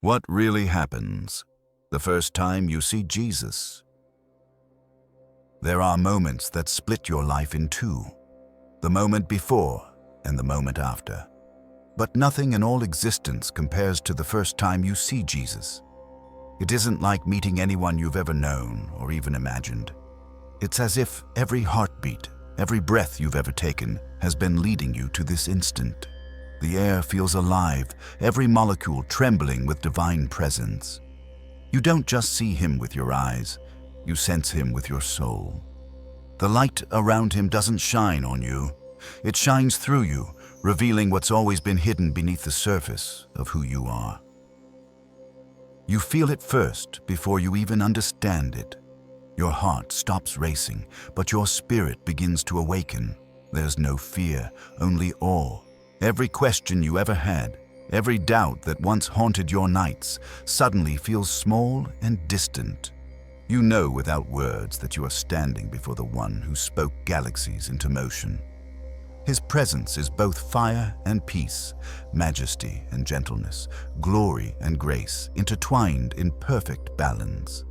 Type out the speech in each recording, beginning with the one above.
What really happens the first time you see Jesus? There are moments that split your life in two, the moment before and the moment after. But nothing in all existence compares to the first time you see Jesus. It isn't like meeting anyone you've ever known or even imagined. It's as if every heartbeat, every breath you've ever taken has been leading you to this instant. The air feels alive, every molecule trembling with divine presence. You don't just see him with your eyes, you sense him with your soul. The light around him doesn't shine on you, it shines through you, revealing what's always been hidden beneath the surface of who you are. You feel it first before you even understand it. Your heart stops racing, but your spirit begins to awaken. There's no fear, only awe. Every question you ever had, every doubt that once haunted your nights, suddenly feels small and distant. You know without words that you are standing before the one who spoke galaxies into motion. His presence is both fire and peace, majesty and gentleness, glory and grace, intertwined in perfect balance.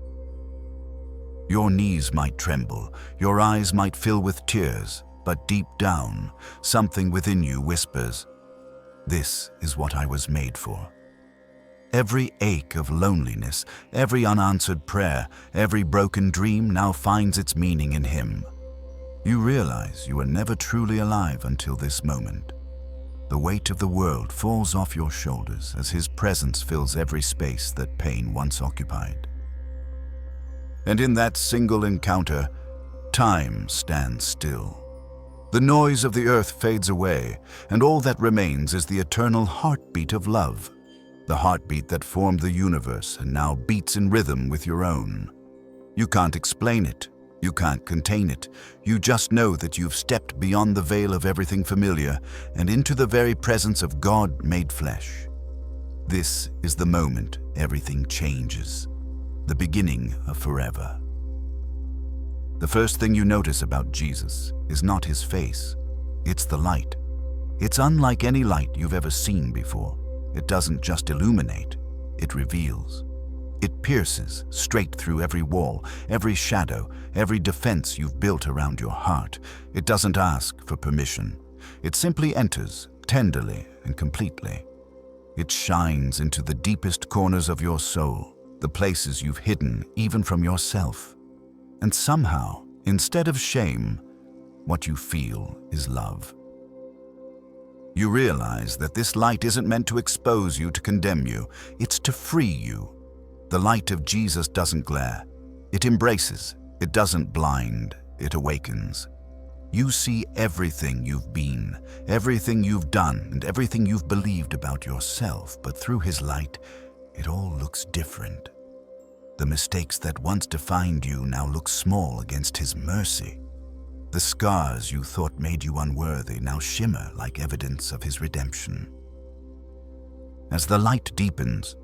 Your knees might tremble, your eyes might fill with tears, but deep down, something within you whispers, "This is what I was made for." Every ache of loneliness, every unanswered prayer, every broken dream now finds its meaning in him. You realize you were never truly alive until this moment. The weight of the world falls off your shoulders as his presence fills every space that pain once occupied. And in that single encounter, time stands still. The noise of the earth fades away, and all that remains is the eternal heartbeat of love, the heartbeat that formed the universe and now beats in rhythm with your own. You can't explain it, you can't contain it, you just know that you've stepped beyond the veil of everything familiar and into the very presence of God made flesh. This is the moment everything changes, the beginning of forever. The first thing you notice about Jesus is not his face, it's the light. It's unlike any light you've ever seen before. It doesn't just illuminate, it reveals. It pierces straight through every wall, every shadow, every defense you've built around your heart. It doesn't ask for permission. It simply enters tenderly and completely. It shines into the deepest corners of your soul, the places you've hidden even from yourself. And somehow, instead of shame, what you feel is love. You realize that this light isn't meant to expose you, to condemn you. It's to free you. The light of Jesus doesn't glare. It embraces. It doesn't blind. It awakens. You see everything you've been, everything you've done, and everything you've believed about yourself, but through his light, it all looks different. The mistakes that once defined you now look small against his mercy. The scars you thought made you unworthy now shimmer like evidence of his redemption. As the light deepens,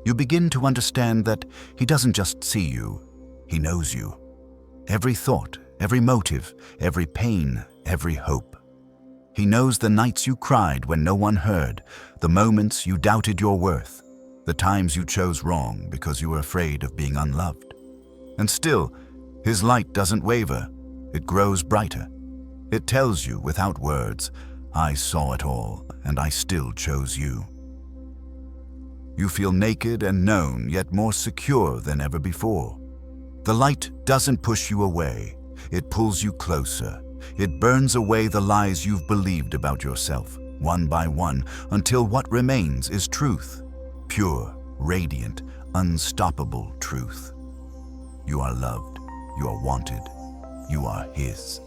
you begin to understand that he doesn't just see you, he knows you. Every thought, every motive, every pain, every hope. He knows the nights you cried when no one heard, the moments you doubted your worth, the times you chose wrong because you were afraid of being unloved. And still, his light doesn't waver. It grows brighter. It tells you without words, "I saw it all, and I still chose you." You feel naked and known, yet more secure than ever before. The light doesn't push you away. It pulls you closer. It burns away the lies you've believed about yourself, one by one, until what remains is truth. Pure, radiant, unstoppable truth. You are loved. You are wanted. You are his.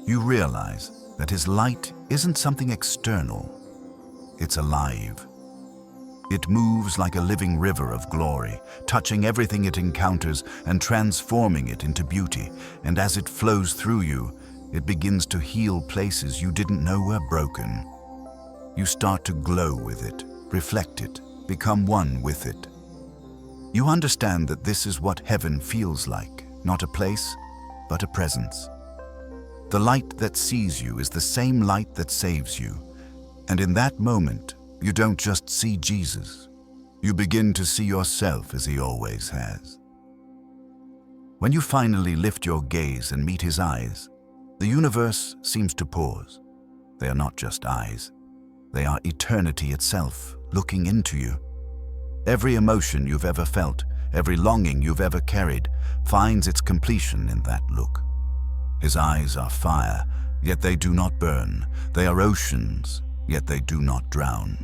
You realize that his light isn't something external. It's alive. It moves like a living river of glory, touching everything it encounters and transforming it into beauty. And as it flows through you, it begins to heal places you didn't know were broken. You start to glow with it, reflect it, become one with it. You understand that this is what heaven feels like, not a place, but a presence. The light that sees you is the same light that saves you. And in that moment, you don't just see Jesus, You begin to see yourself as he always has. When you finally lift your gaze and meet his eyes, the universe seems to pause. They are not just eyes. They are eternity itself, looking into you. Every emotion you've ever felt, every longing you've ever carried, finds its completion in that look. His eyes are fire, yet they do not burn. They are oceans, yet they do not drown.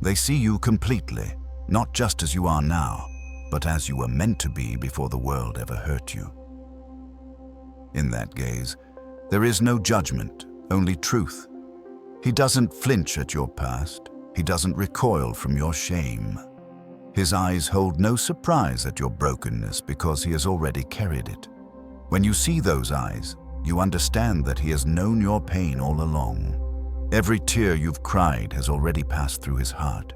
They see you completely, not just as you are now, but as you were meant to be before the world ever hurt you. In that gaze, there is no judgment, only truth. He doesn't flinch at your past. He doesn't recoil from your shame. His eyes hold no surprise at your brokenness because he has already carried it. When you see those eyes, you understand that he has known your pain all along. Every tear you've cried has already passed through his heart.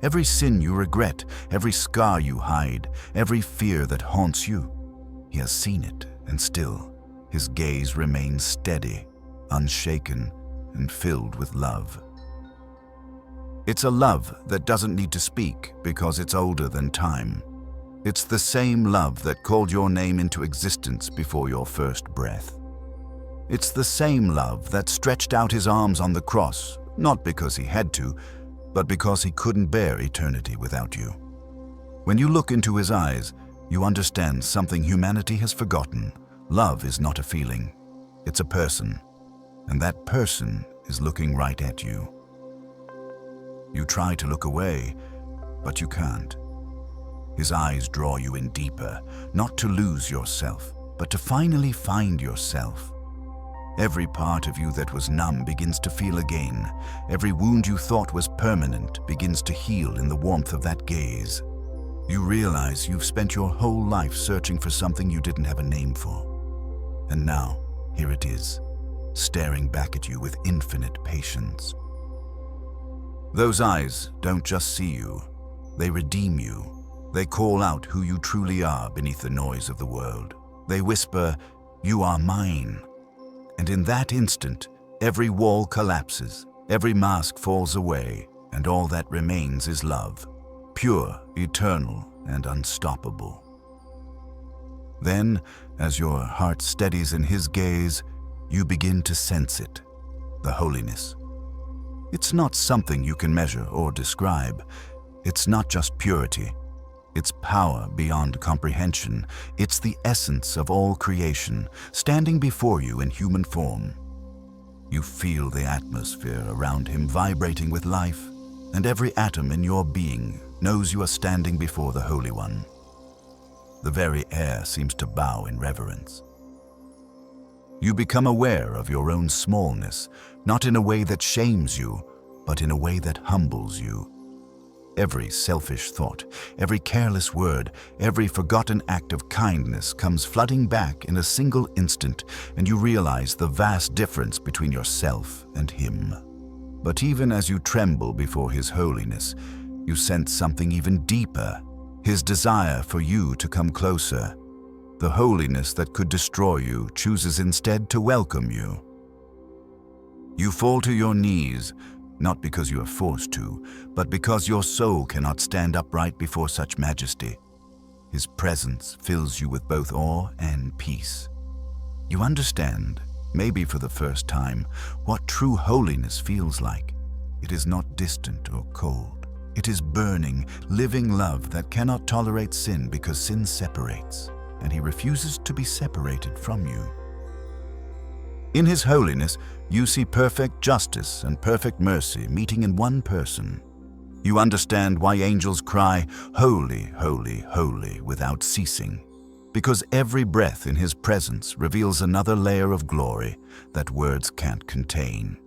Every sin you regret, every scar you hide, every fear that haunts you, he has seen it, and still, his gaze remains steady, unshaken, and filled with love. It's a love that doesn't need to speak because it's older than time. It's the same love that called your name into existence before your first breath. It's the same love that stretched out his arms on the cross, not because he had to, but because he couldn't bear eternity without you. When you look into his eyes, you understand something humanity has forgotten. Love is not a feeling, it's a person, and that person is looking right at you. You try to look away, but you can't. His eyes draw you in deeper, not to lose yourself, but to finally find yourself. Every part of you that was numb begins to feel again. Every wound you thought was permanent begins to heal in the warmth of that gaze. You realize you've spent your whole life searching for something you didn't have a name for. And now, here it is, staring back at you with infinite patience. Those eyes don't just see you, they redeem you. They call out who you truly are beneath the noise of the world. They whisper, "You are mine." And in that instant, every wall collapses, every mask falls away, and all that remains is love, pure, eternal, and unstoppable. Then, as your heart steadies in his gaze, you begin to sense it, the holiness. It's not something you can measure or describe. It's not just purity. It's power beyond comprehension. It's the essence of all creation, standing before you in human form. You feel the atmosphere around him vibrating with life, and every atom in your being knows you are standing before the Holy One. The very air seems to bow in reverence. You become aware of your own smallness, not in a way that shames you, but in a way that humbles you. Every selfish thought, every careless word, every forgotten act of kindness comes flooding back in a single instant, and you realize the vast difference between yourself and him. But even as you tremble before his holiness, you sense something even deeper, his desire for you to come closer. The holiness that could destroy you chooses instead to welcome you. You fall to your knees, not because you are forced to, but because your soul cannot stand upright before such majesty. His presence fills you with both awe and peace. You understand, maybe for the first time, what true holiness feels like. It is not distant or cold. It is burning, living love that cannot tolerate sin because sin separates, and he refuses to be separated from you. In his holiness, you see perfect justice and perfect mercy meeting in one person. You understand why angels cry, "Holy, holy, holy," without ceasing, because every breath in his presence reveals another layer of glory that words can't contain.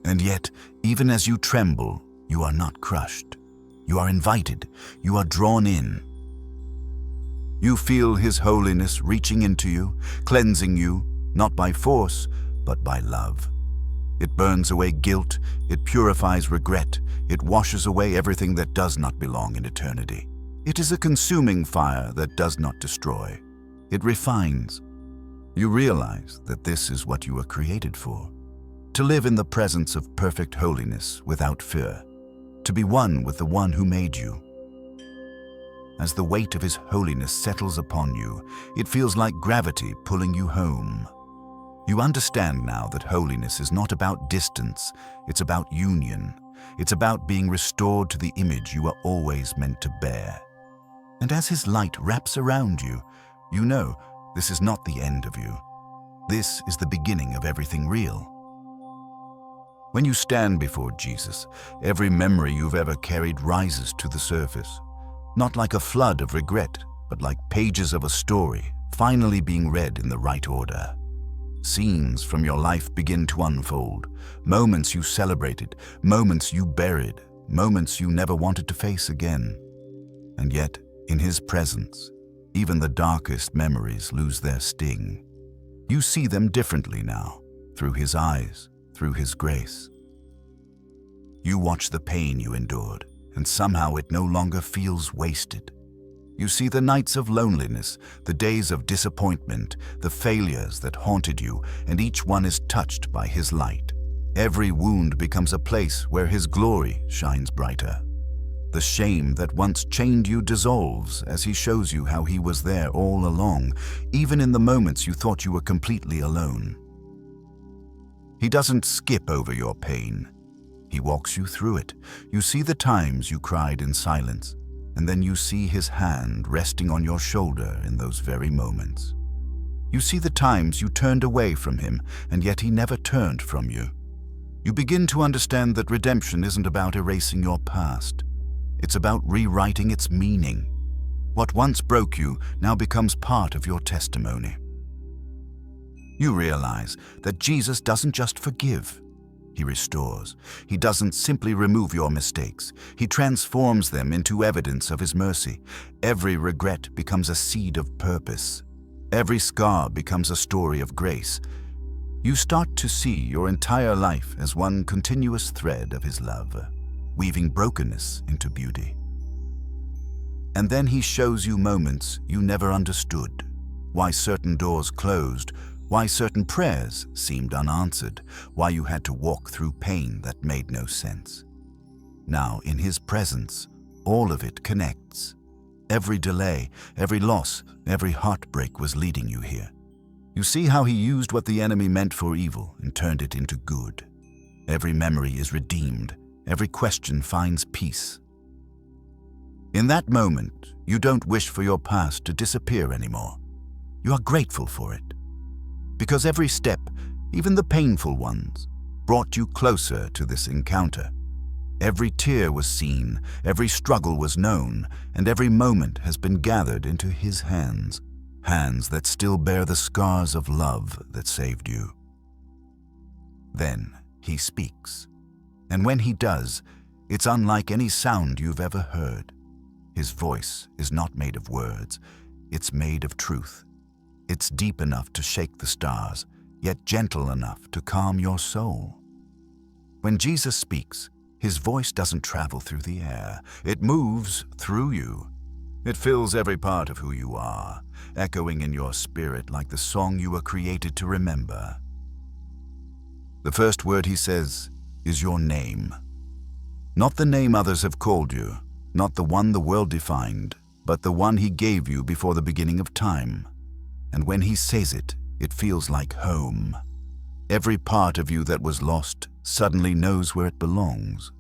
And yet, even as you tremble, you are not crushed. You are invited. You are drawn in. You feel his holiness reaching into you, cleansing you, not by force, but by love. It burns away guilt, it purifies regret, it washes away everything that does not belong in eternity. It is a consuming fire that does not destroy. It refines. You realize that this is what you were created for. To live in the presence of perfect holiness without fear. To be one with the one who made you. As the weight of His holiness settles upon you, it feels like gravity pulling you home. You understand now that holiness is not about distance, it's about union. It's about being restored to the image you are always meant to bear. And as His light wraps around you, you know this is not the end of you. This is the beginning of everything real. When you stand before Jesus, every memory you've ever carried rises to the surface. Not like a flood of regret, but like pages of a story, finally being read in the right order. Scenes from your life begin to unfold, moments you celebrated, moments you buried, moments you never wanted to face again. And yet, in His presence, even the darkest memories lose their sting. You see them differently now, through His eyes, through His grace. You watch the pain you endured, and somehow it no longer feels wasted. You see the nights of loneliness, the days of disappointment, the failures that haunted you, and each one is touched by His light. Every wound becomes a place where His glory shines brighter. The shame that once chained you dissolves as He shows you how He was there all along, even in the moments you thought you were completely alone. He doesn't skip over your pain. He walks you through it. You see the times you cried in silence, and then you see His hand resting on your shoulder in those very moments. You see the times you turned away from Him, and yet He never turned from you. You begin to understand that redemption isn't about erasing your past. It's about rewriting its meaning. What once broke you now becomes part of your testimony. You realize that Jesus doesn't just forgive. He restores. He doesn't simply remove your mistakes. He transforms them into evidence of His mercy. Every regret becomes a seed of purpose. Every scar becomes a story of grace. You start to see your entire life as one continuous thread of His love, weaving brokenness into beauty. And then He shows you moments you never understood, why certain doors closed, why certain prayers seemed unanswered, why you had to walk through pain that made no sense. Now, in His presence, all of it connects. Every delay, every loss, every heartbreak was leading you here. You see how He used what the enemy meant for evil and turned it into good. Every memory is redeemed. Every question finds peace. In that moment, you don't wish for your past to disappear anymore. You are grateful for it. Because every step, even the painful ones, brought you closer to this encounter. Every tear was seen, every struggle was known, and every moment has been gathered into His hands, hands that still bear the scars of love that saved you. Then He speaks. And when He does, it's unlike any sound you've ever heard. His voice is not made of words, it's made of truth. It's deep enough to shake the stars, yet gentle enough to calm your soul. When Jesus speaks, His voice doesn't travel through the air. It moves through you. It fills every part of who you are, echoing in your spirit like the song you were created to remember. The first word He says is your name. Not the name others have called you, not the one the world defined, but the one He gave you before the beginning of time. And when He says it, it feels like home. Every part of you that was lost suddenly knows where it belongs.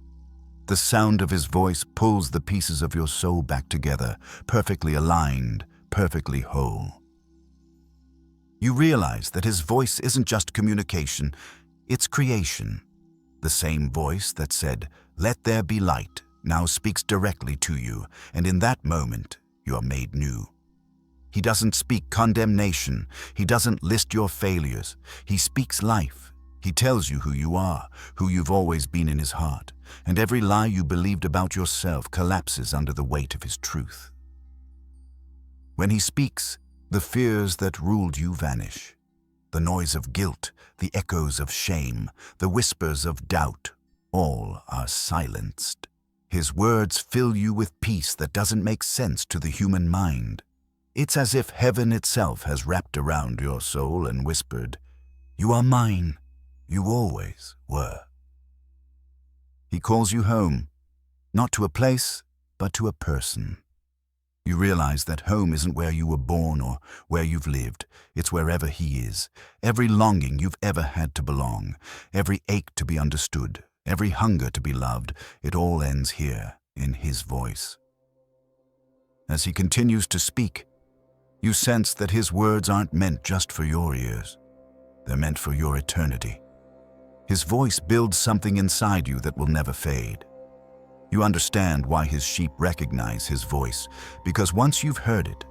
The sound of His voice pulls the pieces of your soul back together, perfectly aligned, perfectly whole. You realize that His voice isn't just communication, it's creation. The same voice that said, "Let there be light," now speaks directly to you, and in that moment, you are made new. He doesn't speak condemnation. He doesn't list your failures. He speaks life. He tells you who you are, who you've always been in His heart, and every lie you believed about yourself collapses under the weight of His truth. When He speaks, the fears that ruled you vanish. The noise of guilt, the echoes of shame, the whispers of doubt, all are silenced. His words fill you with peace that doesn't make sense to the human mind. It's as if heaven itself has wrapped around your soul and whispered, "You are mine. You always were." He calls you home, not to a place, but to a person. You realize that home isn't where you were born or where you've lived. It's wherever he is. Every longing you've ever had to belong, every ache to be understood, every hunger to be loved, it all ends here, in his voice. As he continues to speak, you sense that his words aren't meant just for your ears. They're meant for your eternity. His voice builds something inside you that will never fade. You understand why his sheep recognize his voice, because once you've heard it,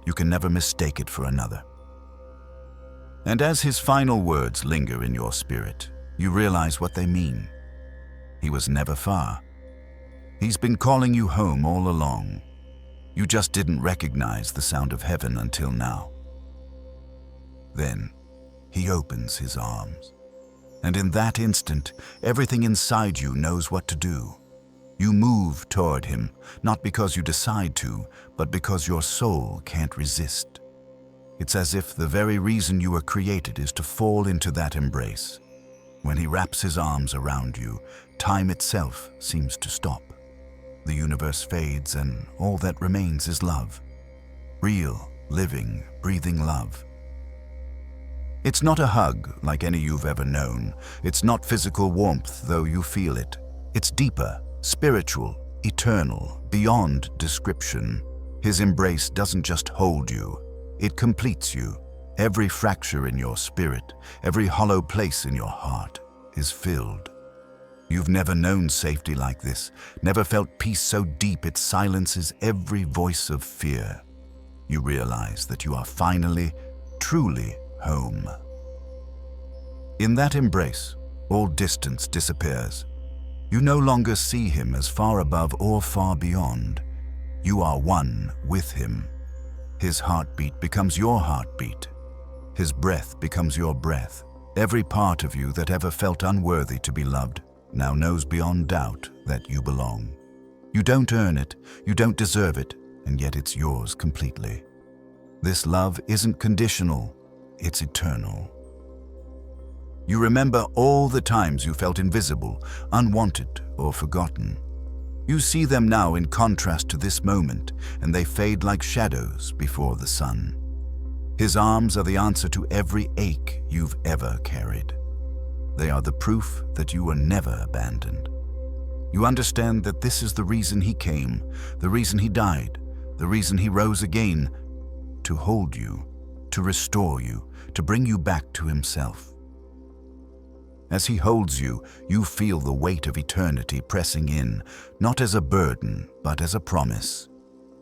you can never mistake it for another. And as his final words linger in your spirit, you realize what they mean. He was never far. He's been calling you home all along. You just didn't recognize the sound of heaven until now. Then, he opens his arms. And in that instant, everything inside you knows what to do. You move toward him, not because you decide to, but because your soul can't resist. It's as if the very reason you were created is to fall into that embrace. When he wraps his arms around you, time itself seems to stop. The universe fades and all that remains is love. Real, living, breathing love. It's not a hug like any you've ever known. It's not physical warmth, though you feel it. It's deeper, spiritual, eternal, beyond description. His embrace doesn't just hold you, it completes you. Every fracture in your spirit, every hollow place in your heart is filled. You've never known safety like this, never felt peace so deep it silences every voice of fear. You realize that you are finally, truly home. In that embrace, all distance disappears. You no longer see him as far above or far beyond. You are one with him. His heartbeat becomes your heartbeat. His breath becomes your breath. Every part of you that ever felt unworthy to be loved now knows beyond doubt that you belong. You don't earn it, you don't deserve it, and yet it's yours completely. This love isn't conditional, it's eternal. You remember all the times you felt invisible, unwanted, or forgotten. You see them now in contrast to this moment, and they fade like shadows before the sun. His arms are the answer to every ache you've ever carried. They are the proof that you were never abandoned. You understand that this is the reason he came, the reason he died, the reason he rose again, to hold you, to restore you, to bring you back to himself. As he holds you, you feel the weight of eternity pressing in, not as a burden, but as a promise.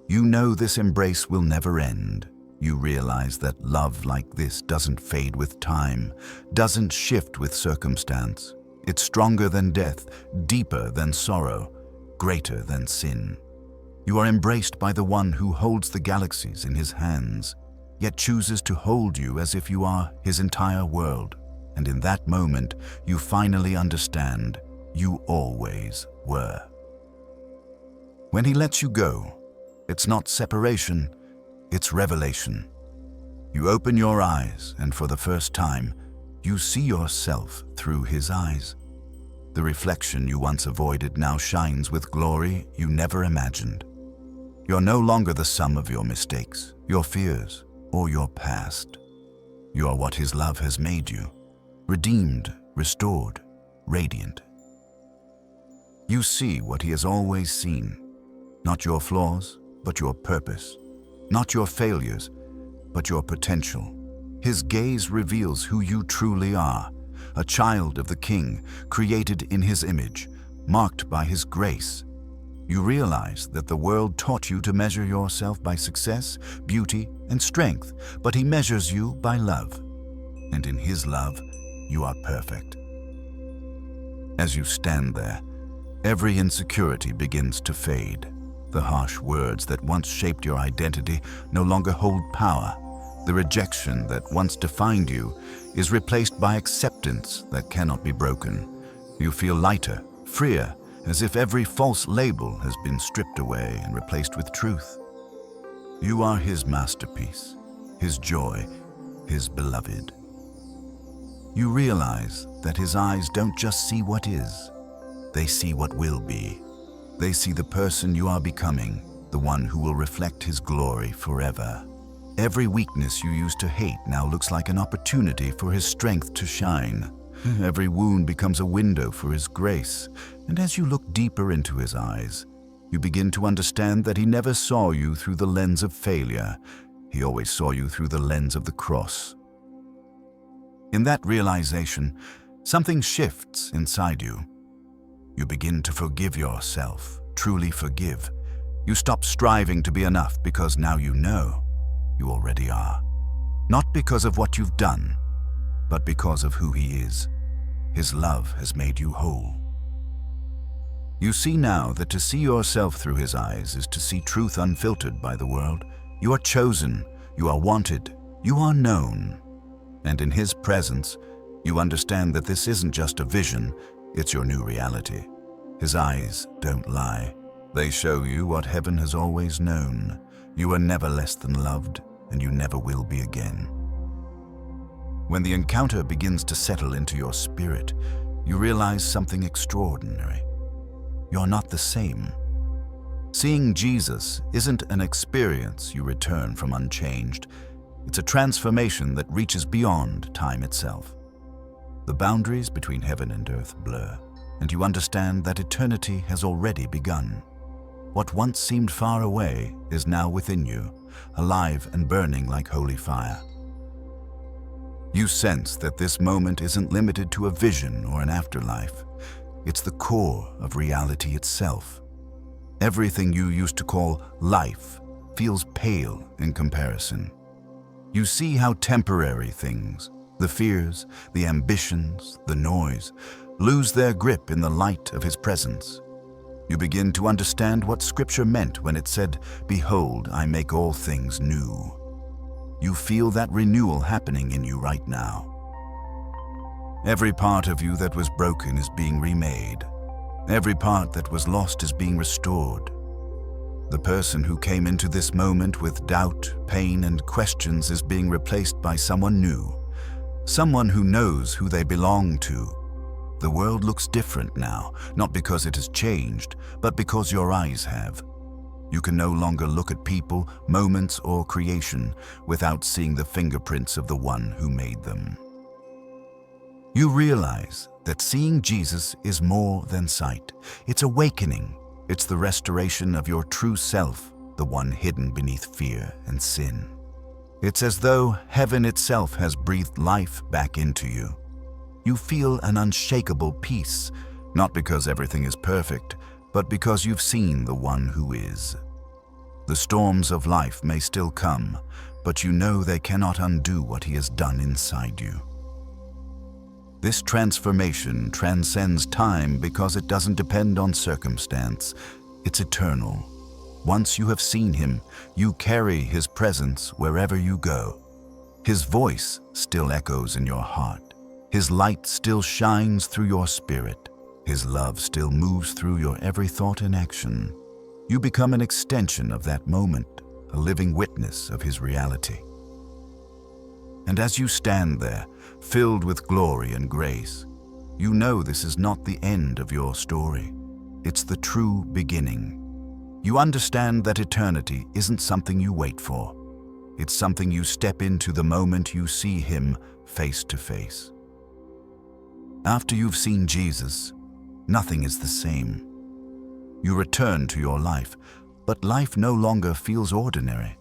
You know this embrace will never end. You realize that love like this doesn't fade with time, doesn't shift with circumstance. It's stronger than death, deeper than sorrow, greater than sin. You are embraced by the one who holds the galaxies in his hands, yet chooses to hold you as if you are his entire world. And in that moment, you finally understand you always were. When he lets you go, it's not separation, it's revelation. You open your eyes, and for the first time, you see yourself through his eyes. The reflection you once avoided now shines with glory you never imagined. You're no longer the sum of your mistakes, your fears, or your past. You are what his love has made you. Redeemed, restored, radiant. You see what he has always seen. Not your flaws, but your purpose. Not your failures, but your potential. His gaze reveals who you truly are, a child of the King, created in his image, marked by his grace. You realize that the world taught you to measure yourself by success, beauty, and strength, but he measures you by love. And in his love, you are perfect. As you stand there, every insecurity begins to fade. The harsh words that once shaped your identity no longer hold power. The rejection that once defined you is replaced by acceptance that cannot be broken. You feel lighter, freer, as if every false label has been stripped away and replaced with truth. You are his masterpiece, his joy, his beloved. You realize that his eyes don't just see what is, they see what will be. They see the person you are becoming, the one who will reflect his glory forever. Every weakness you used to hate now looks like an opportunity for his strength to shine. Every wound becomes a window for his grace, and as you look deeper into his eyes, you begin to understand that he never saw you through the lens of failure. He always saw you through the lens of the cross. In that realization, something shifts inside you. You begin to forgive yourself, truly forgive. You stop striving to be enough because now you know you already are. Not because of what you've done, but because of who he is. His love has made you whole. You see now that to see yourself through his eyes is to see truth unfiltered by the world. You are chosen, you are wanted, you are known. And in his presence, you understand that this isn't just a vision, it's your new reality. His eyes don't lie. They show you what heaven has always known. You are never less than loved, and you never will be again. When the encounter begins to settle into your spirit, you realize something extraordinary. You're not the same. Seeing Jesus isn't an experience you return from unchanged. It's a transformation that reaches beyond time itself. The boundaries between heaven and earth blur, and you understand that eternity has already begun. What once seemed far away is now within you, alive and burning like holy fire. You sense that this moment isn't limited to a vision or an afterlife. It's the core of reality itself. Everything you used to call life feels pale in comparison. You see how temporary things, the fears, the ambitions, the noise, lose their grip in the light of his presence. You begin to understand what Scripture meant when it said, "Behold, I make all things new." You feel that renewal happening in you right now. Every part of you that was broken is being remade. Every part that was lost is being restored. The person who came into this moment with doubt, pain, and questions is being replaced by someone new. Someone who knows who they belong to. The world looks different now, not because it has changed, but because your eyes have. You can no longer look at people, moments, or creation without seeing the fingerprints of the one who made them. You realize that seeing Jesus is more than sight. It's awakening. It's the restoration of your true self, the one hidden beneath fear and sin. It's as though heaven itself has breathed life back into you. You feel an unshakable peace, not because everything is perfect, but because you've seen the one who is. The storms of life may still come, but you know they cannot undo what he has done inside you. This transformation transcends time because it doesn't depend on circumstance. It's eternal. Once you have seen him, you carry his presence wherever you go. His voice still echoes in your heart. His light still shines through your spirit. His love still moves through your every thought and action. You become an extension of that moment, a living witness of his reality. And as you stand there, filled with glory and grace, you know this is not the end of your story. It's the true beginning. You understand that eternity isn't something you wait for. It's something you step into the moment you see him face to face. After you've seen Jesus, nothing is the same. You return to your life, but life no longer feels ordinary.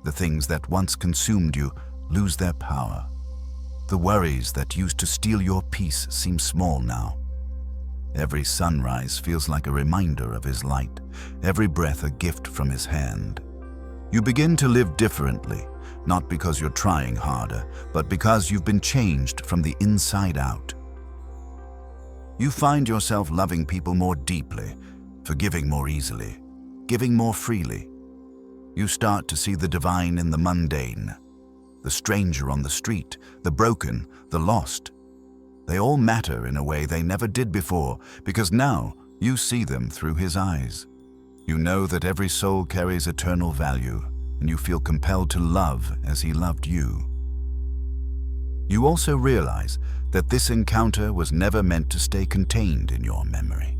The things that once consumed you lose their power. The worries that used to steal your peace seem small now. Every sunrise feels like a reminder of his light, every breath a gift from his hand. You begin to live differently, not because you're trying harder, but because you've been changed from the inside out. You find yourself loving people more deeply, forgiving more easily, giving more freely. You start to see the divine in the mundane, the stranger on the street, the broken, the lost. They all matter in a way they never did before, because now you see them through his eyes. You know that every soul carries eternal value, and you feel compelled to love as he loved you. You also realize that this encounter was never meant to stay contained in your memory.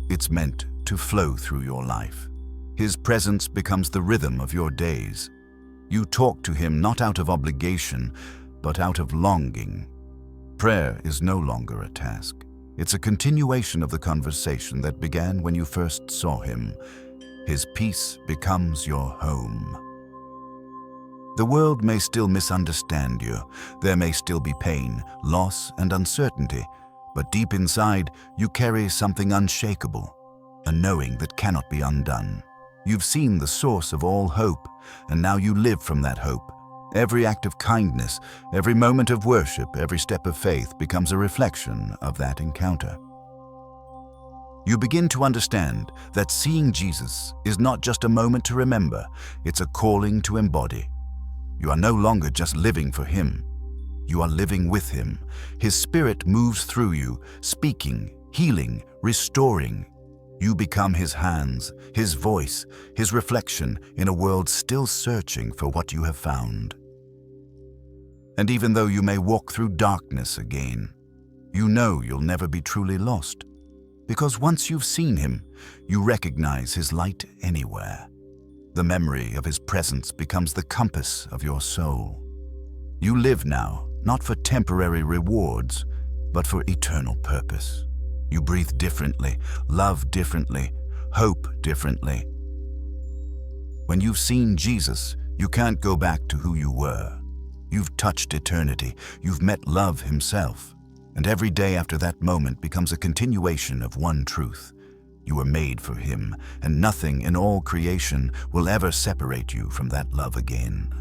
It's meant to flow through your life. His presence becomes the rhythm of your days. You talk to him not out of obligation, but out of longing. Prayer is no longer a task. It's a continuation of the conversation that began when you first saw him. His peace becomes your home. The world may still misunderstand you. There may still be pain, loss, and uncertainty, but deep inside, you carry something unshakable, a knowing that cannot be undone. You've seen the source of all hope, and now you live from that hope. Every act of kindness, every moment of worship, every step of faith becomes a reflection of that encounter. You begin to understand that seeing Jesus is not just a moment to remember, it's a calling to embody. You are no longer just living for him. You are living with him. His spirit moves through you, speaking, healing, restoring. You become his hands, his voice, his reflection in a world still searching for what you have found. And even though you may walk through darkness again, you know you'll never be truly lost. Because once you've seen him, you recognize his light anywhere. The memory of his presence becomes the compass of your soul. You live now, not for temporary rewards, but for eternal purpose. You breathe differently, love differently, hope differently. When you've seen Jesus, you can't go back to who you were. You've touched eternity, you've met love himself. And every day after that moment becomes a continuation of one truth. You were made for him, and nothing in all creation will ever separate you from that love again.